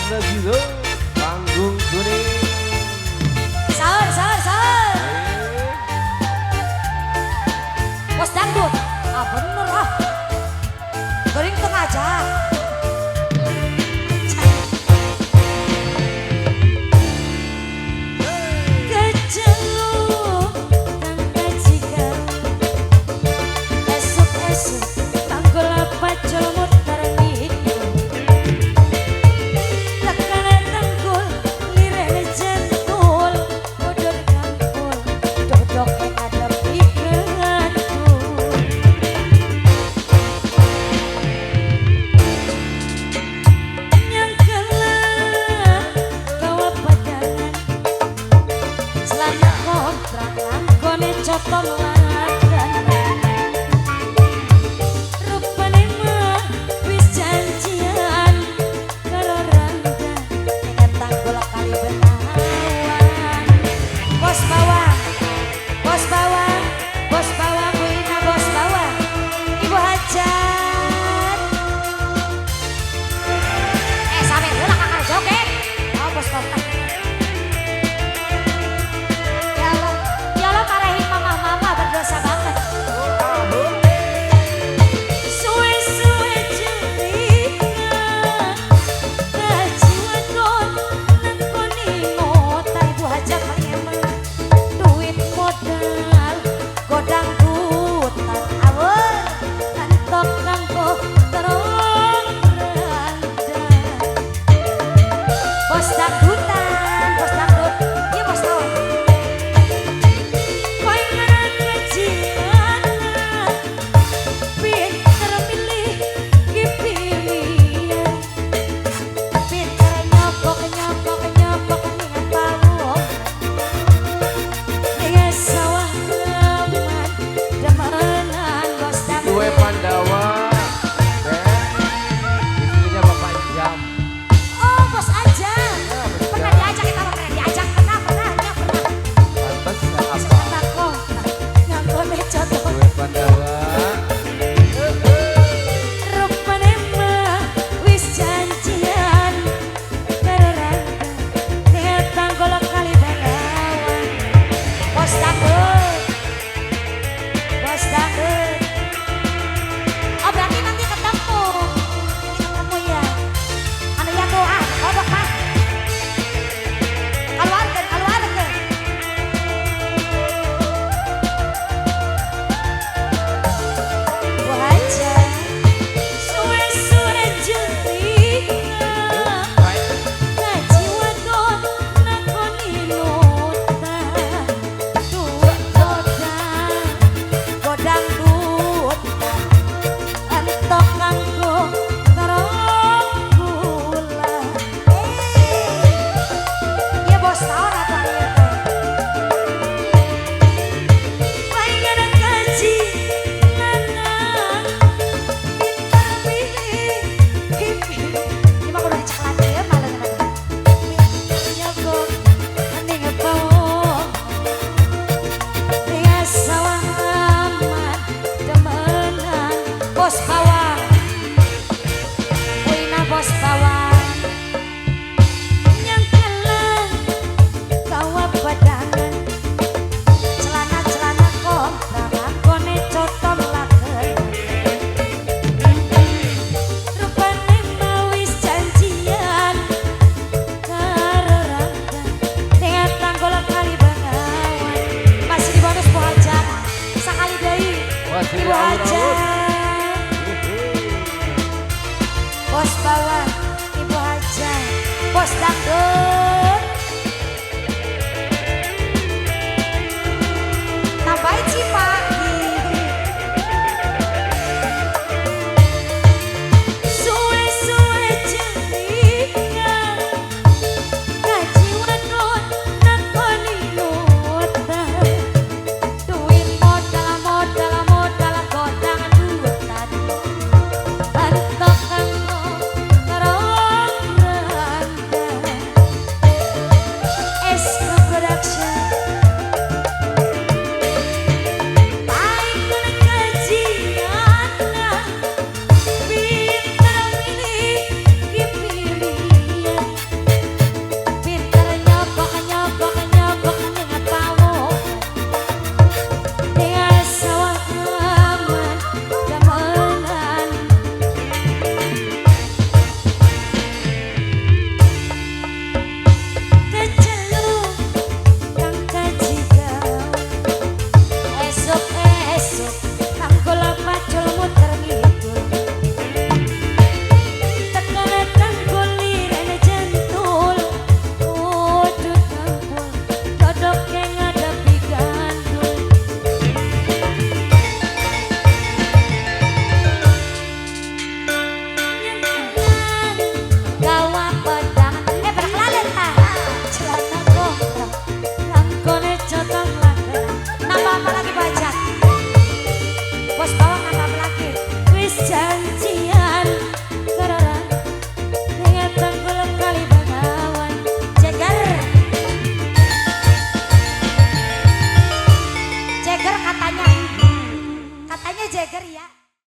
lagi lo panggung kuning. Sahur, sahur, sahur. Bos dangdut. Ah bener ah. Goreng tengah aja. Cotong ladan rupane mah wis janjian karo rangga ingat tanggul kali benawan. Bos bawang, bos bawang, bos bawang, Bu Ina bos bawang, Ibu Hajat. Sampe heula kakak joget. Oh bos bawang. Dosa banget. Suwe-suwe cerita kajian non nangkoni ngotai Bu Hajat emang duit modal godang hutan awal kantok kanggo terong randa bos dak